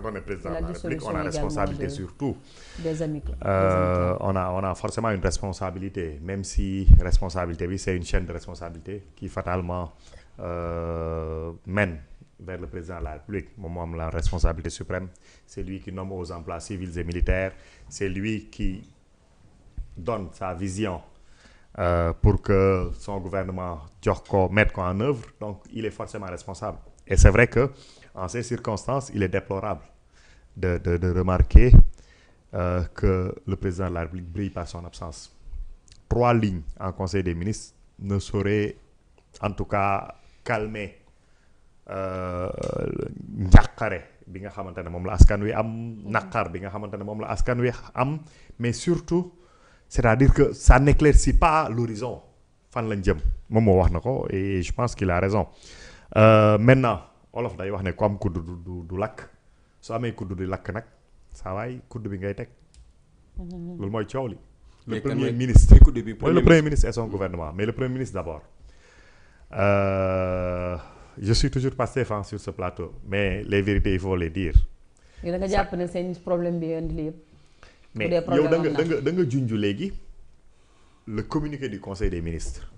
on est président La de la République, on a dissolution responsabilité également sur tout. des amis. On a forcément une responsabilité, même si responsabilité, oui, c'est une chaîne de responsabilité qui fatalement mène vers le président de la République. Moom la responsabilité suprême. C'est lui qui nomme aux emplois civils et militaires. C'est lui qui donne sa vision pour que son gouvernement mette quoi en œuvre. Donc, il est forcément responsable. Et c'est vrai que en ces circonstances, il est déplorable de remarquer que le président de la République brille par son absence. 3 lignes en Conseil des ministres ne sauraient en tout cas calmer njàqare bi nga xamante ne moom la askan wi am, naqar bi nga xamante ne moom la askan wi am, mais surtout c'est-à-dire que ça n'éclaircit pas l'horizon fan lañ jëm moom moo wax na ko et je pense qu'il a raison. Maintenant olof day wax ne ku am kudd du lakk soo amee kudd di lakk nag saa waay kudd bi ngay teg loolu mooy coow li. Le premier ministre et son gouvernement, mais le premier ministre d'abord. Je suis toujours Pastef sur ce plateau, mais les vérités il faut les dire. yow da nga jàpp ne seen problème bi indi li yëpp. mais yow da nga junj léegi le communiqué du conseil des ministres.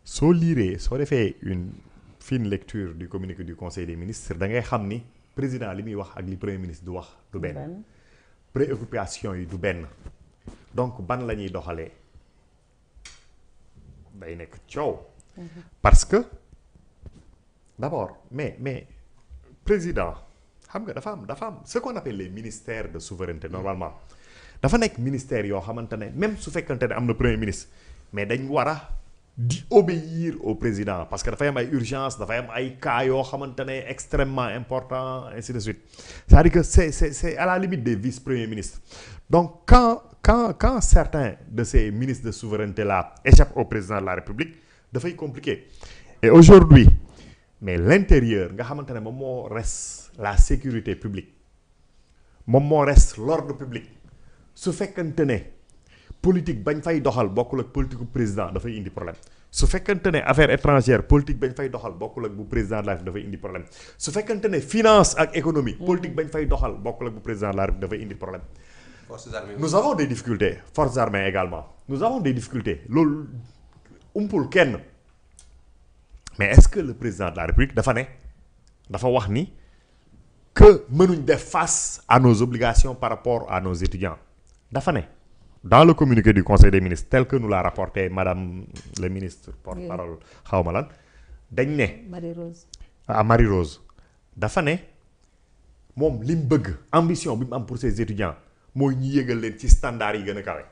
soo defee une fine lecture du communiqué du conseil des ministres da ngay xam ni président li muy wax ak li premier ministre du wax du benn. préoccupation yi du benn. donc ban la ñuy doxalee day nekk coow. parce que d'abord mais président xam nga dafa am ce qu'on appelle les ministères de souveraineté normalement dafa nekk ministère yoo xamante ne même su fekkante ne am na premier ministre mais dañ war a di obéir au président parce que dafay am ay urgence dafay am ay cas yoo xamante ne extrêmement important ainsi de suite c'est-à-dire que c'est à la limite des vice-premiers ministres. Donc quand certains de ces ministres de souveraineté là échappent au président de la République dafay compliqué. Et aujourd'hui mais l'intérieur nga xamante ne moom moo reste la sécurité publique moom moo reste l'ordre public su fekkante ne politique bañ fay doxal bokkul ak politique bu président dafay indi problème. su fekkante ne affaires étrangères politique bañ fay doxal bokkul ak bu président de la République dafay indi problème su fekkante ne finance ak économie politique bañ fay doxal bokkul ak bu président de la République dafay indi problème. Nous avons des difficultés forces armées également nous avons des difficultés loolu umpul kenn mais est-ce que le président de la République dafa wax ni que mënuñ def face à nos obligations par rapport à nos étudiants dafa ne dans le communiqué du conseil des ministres tel que nous l'a rapporté madame le ministre porte-parole xawma lan dañ ne Marie Rose dafa ne moom li mu bëgg ambition bi mu am pour ses étudiants mooy ñi yëgal leen ci standard yi gën a kawe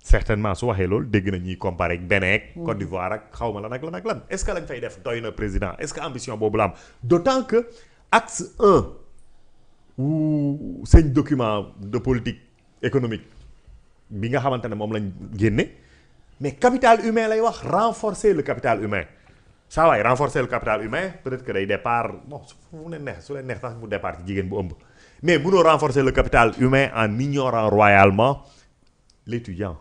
certainement su waxee loolu dégg na ñuy comparer ak Bénin ak Côte d'Ivoire ak xawma lan ak lan est-ce que lañ fay def doy na président est-ce que ambition boobu la am d'autant que axe 1 wu seen document de politique économique bi nga xamante ne moom lañ génne mais capital humain lay wax renforcer le capital humain saa waay renforcer le capital humain peut-être que day départ bon su leen neex sax mu départ ci jigéen bu ëmb mais mënoo renforcer le capital humain en ignorant royalement l'étudiant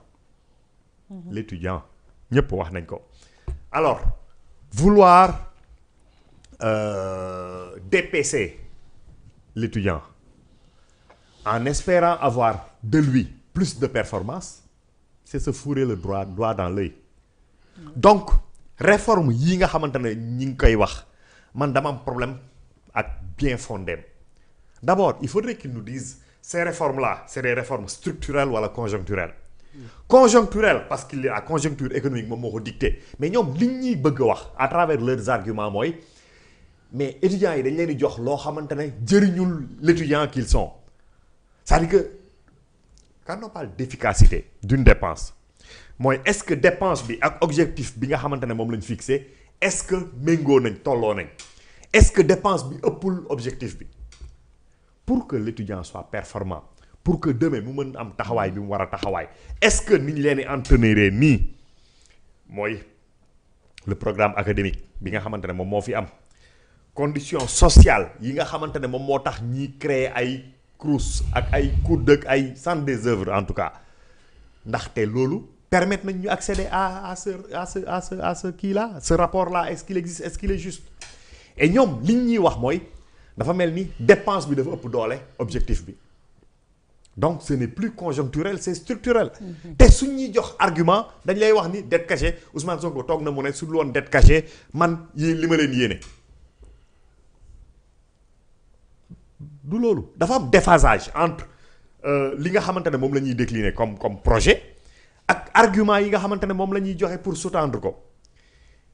ñëpp wax nañ ko alors vouloir dépêcher l'étudiant en espérant avoir de lui plus de performance c'est se fourrer le doigt dans l'œil donc réforme yi nga xamante ne ñi ngi koy wax man dama am problème ak bien fondé d'abord il faudrait qu'ils nous disent ces réformes là c'est des réformes structurelles wala conjoncturelles parce que la conjoncture économique moom moo ko dicté mais ñoom li ñuy bëgg a wax à travers leurs arguments mooy mais étudiants yi dañ leen di jox loo xamante ne jëriñul l'étudiant qu'ils sont c'est-à-dire que quand on parle d'efficacité d'une dépense mooy est-ce que dépense bi ak objectif bi nga xamante ne moom lañ fixé est-ce que méngoo nañ tolloo nañ est-ce que dépense bi ëppul objectif bi pour que l'étudiant soit performant pour que demain mu mën am taxawaay bi mu war a taxawaay est-ce que ni ñu leen di entretenir nii mooy le programme académique bi nga xamante ne moom moo fi am conditions sociales yi nga xamante ne moom moo tax ñiy créer ay CROUS ak ay COUD ak ay centre des œuvres en tout cas ndaxte loolu permettre nañ ñu accéder à ce kii là ce rapport là est-ce qu'il existe est-ce qu'il est juste et ñoom liñ ñuy wax mooy dafa mel ni dépense bi dafa ëpp doole objectif bi donc ce n'est plus conjoncturel c'est structurel te suñ ñuy jox argument dañ lay wax ni dette cachée Ousmane Sonko toog na mu ne su dul woon dette cachée man yi li ma leen yéene du loolu dafa am déphasage entre li nga xamante ne moom la ñuy décliner comme projet ak argument yi nga xamante ne moom la ñuy joxe pour sous-tendre ko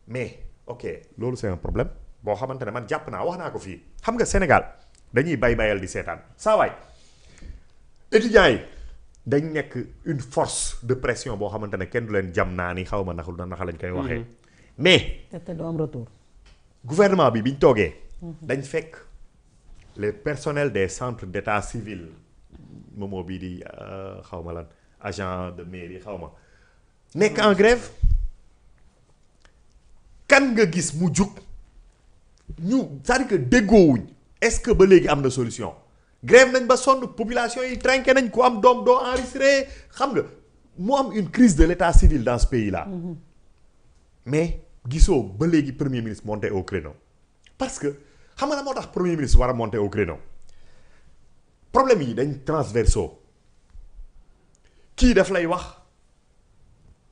mais ok loolu c'est un problème boo xamante ne man jàpp naa wax naa ko fii xam nga Sénégal dañuy bayal di seetaan saa waay étudiants yi dañ nekk une force de pression boo xamante ne kenn du leen jam naa ni xaw ma naxa lañ koy waxee mais te du am retour. gouvernement bi biñ toogee dañ fekk les personnels des centres d'état civil moomoo bii di xaw ma lan agent de mairie xaw ma nekk en grève kan nga gis mu jug ñu c'est-à-dire que déggoowuñ est-ce que ba léegi am na solution grève nañ ba sonn population yi trinqué nañ ku am doom doo enregistré xam nga mu am une crise de l'état civil dans ce pays-là mais gisoo ba léegi premier ministre monté au créneau parce que xam nga la moo tax premier ministre war a monter au créneau problème yi dañ transversaux kii daf lay wax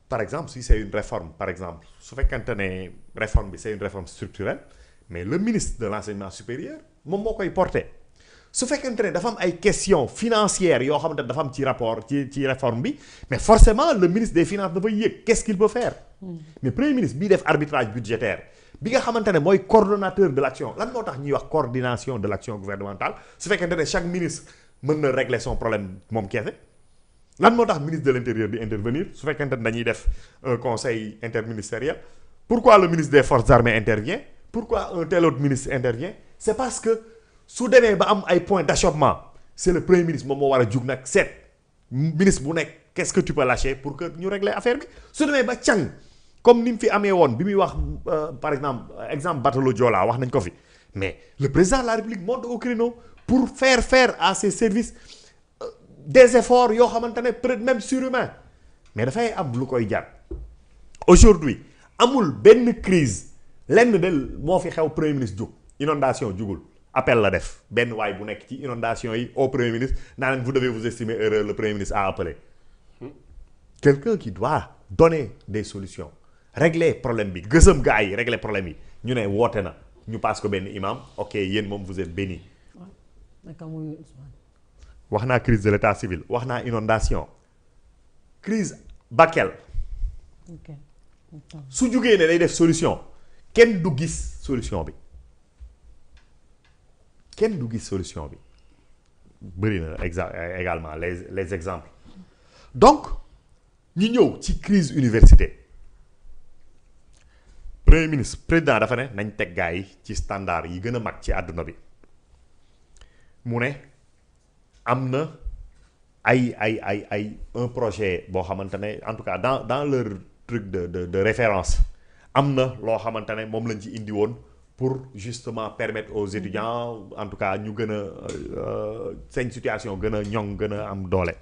par exemple si c'est une réforme par exemple su fekkente ne réforme bi c'est une réforme structurelle mais le ministre de l'enseignement supérieur moom moo koy porter su fekkente ne dafa am ay questions financières yoo xamante ne dafa am ci rapport ci réforme bi mais forcément le ministre des finances dafa yëg qu'est-ce qu'il peut faire mais premier ministre bii def arbitrage budgétaire bi nga xamante ne mooy coordonnateur de l'action lan moo tax ñuy wax coordination de l'action gouvernementale su fekkente ne chaque ministre mën na régler son problème moom keese lan moo tax ministre de l'intérieur di intervenir su fekkente ne dañuy def un conseil interministériel pourquoi le ministre des forces armées intervient pourquoi un tel autre ministre intervient c'est parce que su demee ba am ay points d'achoppement c'est le premier ministre moom moo war a jug nag seet ministre bu nekk qu'est-ce que tu peux lâcher pour que ñu régler affaire bi su demee ba càng comme ni mu fi amee woon bi muy wax par exemple Batalo Joola wax nañ ko fi mais le président de la République monte au créneau pour faire à ses services des efforts yoo xamante ne peut-être même surhumains mais dafay am lu koy jar aujourd'hui amul benn crise lenn del moo fi xew premier ministre jug inondation jugul appel la def benn waay bu nekk ci inondation yi au premier ministre naa leen vous devez vous estimer heureux le premier ministre a appelé quelqu'un qui doit donner des solutions régler problème bi gësëm gaa yi régler problème yi ñu ne woote na ñu passe ko benn imam ok yéen moom vous êtes béni wax naa crise de l'état civil wax naa inondation crise Bakel su jugee ne day def solution kenn du gis solution bi kenn du gis solution bi bëri na également les exemples donc ñu ñëw ci crise université premier ministre président dafa ne nañ teg gaa yi ci standard yi gën a mag ci àdduna bi mu ne am na ay un projet boo xamante ne en tout cas dans leur truc de référence am na loo xamante ne moom lañ ci indi woon pour justement permettre aux étudiants en tout cas ñu gën a seen situation gën a ñoŋ gën a am doole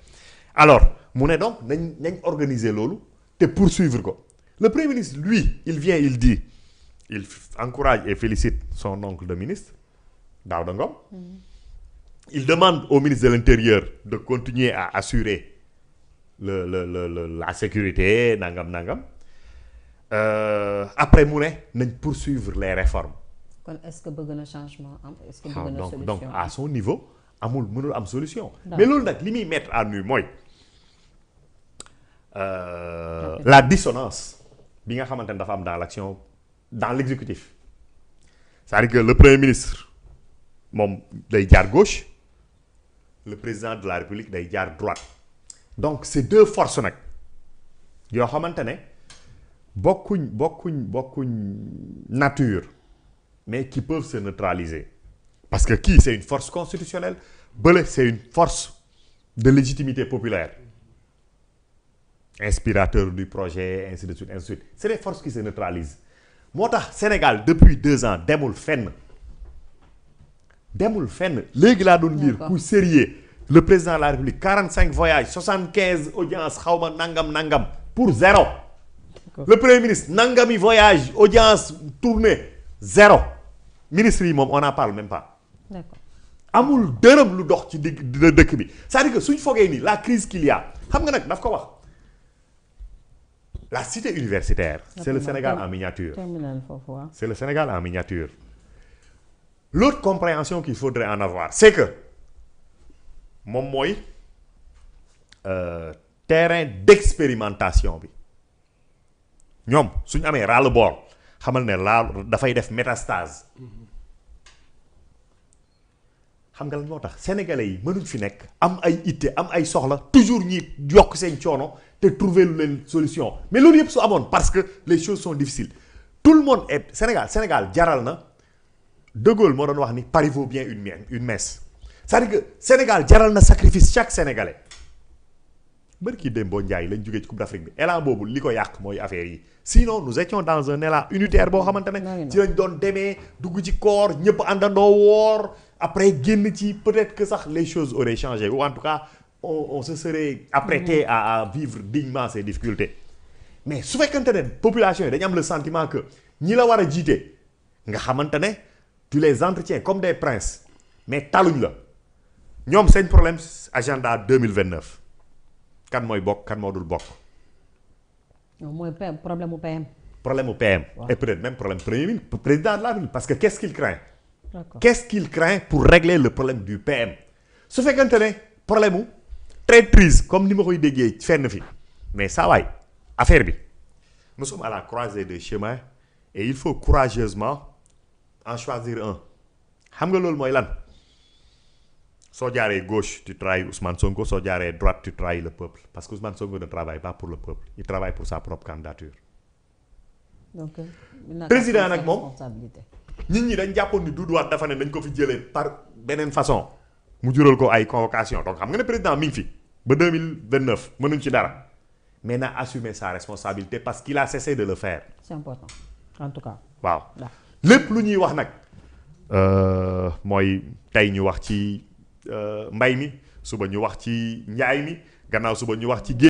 alors mu ne donc nañ organiser loolu te poursuivre ko le premier ministre lui il vient il dit il encourage et félicite son oncle de ministre Daouda Ngom il demande au ministre de l'Intérieur de continuer à assurer la sécurité nangam après mu ne nañ poursuivre les réformes. kon est-ce que bëgg na changement am est-ce que bëgg na solution donc à son niveau mënul am solution. mais loolu nag li muy mettre à nu mooy la dissonance bi nga xamante ne dafa am dans l'action dans l'exécutif c'est-à-dire que le premier ministre moom day jaar gauche le président de la République day jaar droite donc c'est deux forces nag yoo xamante ne bokkuñ nature mais qui peuvent se neutraliser parce que kii c'est une force constitutionnelle bële c'est une force de légitimité populaire inspirateur du projet ainsi de suite c'est des forces qui se neutralisent moo tax Sénégal depuis 2 ans demul fenn léegi laa doon lire ku sérieux le président de la République 45 voyages 75 audiences xawma nangam pour zéro le premier ministre nangami voyage audience tournée zéro ministre yi moom on n'en parle même pas d'accord. amul dërëm lu dox ci dëkk bi c'est-à-dire que suñ fogee ni la crise qu'il y a xam nga nag daf ko wax la cité universitaire c'est le Sénégal en miniature. Terminal foofu waaw. C'est le Sénégal en miniature. L'autre compréhension qu'il faudrait en avoir c'est que moom mooy terrain d'expérimentation bi ñoom suñu amee ras-le-bol xamal ne laa dafay def métastase xam nga lan moo tax sénégalais yi mënuñ fi nekk am ay itte am ay soxla toujours ñi yokk seen coono te trouver lu leen solution mais loolu yëpp su amoon parce que les choses sont difficiles tout le monde est Sénégal jaral na De Gaulle moo doon wax ni Paris vaut bien une messe c'est-à-dire que Sénégal jaral na sacrifice chaque sénégalais bërki Dembo Ndiaye lañ jógee ci Coupe d'Afrique bi élan boobu li ko yàq mooy affaire yi sinon nous étions dans un élan unitaire boo xamante ne ci lañ doon demee dugg ci koor ñëpp àndandoo woor après génn ci peut-être que sax les choses auraient changé ou en tout cas on se serait apprêté à vivre dignement ces difficultés mais su fekkante ne population yi dañu am le sentiment que ñi la war a jiite nga xamante ne tu les entretiens comme des princes mais taluñ la ñoom seen problème agenda 2029 kan mooy bokk kan moo dul bokk. non mooy problème mu PM. problème mu PM. Wow. Et peut-être même problème premier ministre président de la République parce que qu'est-ce qu'il craint. D'accord. Qu'est-ce qu'il craint pour régler le problème du PM. su fekkante ne problème mu traîtrise comme ni ma koy déggee fenn fi mais saa waay affaire bi nous sommes à la croisée des chemins et il faut courageusement en choisir un xam nga loolu mooy lan. soo jaaree gauche tu trahis Ousmane Sonko soo jaaree droite tu trahis le peuple parce que Ousmane Sonko ne travaille pas pour le peuple il travaille pour sa propre candidature. donc président nag moom nit ñi dañ jàppoon ni Doudou Wade dafa ne dañ ko fi jëlee par beneen façon mu jural ko ay convocation donc xam nga ne président mi ngi fi ba 2029 mënuñ ci dara mais na assumer sa responsabilité parce qu'il a cessé de le faire. c'est important en tout cas. waaw lépp lu ñuy wax nag mooy tey ñu wax ci. mbay mi suba ñu wax ci njaay mi gannaaw suba ñu wax ci géej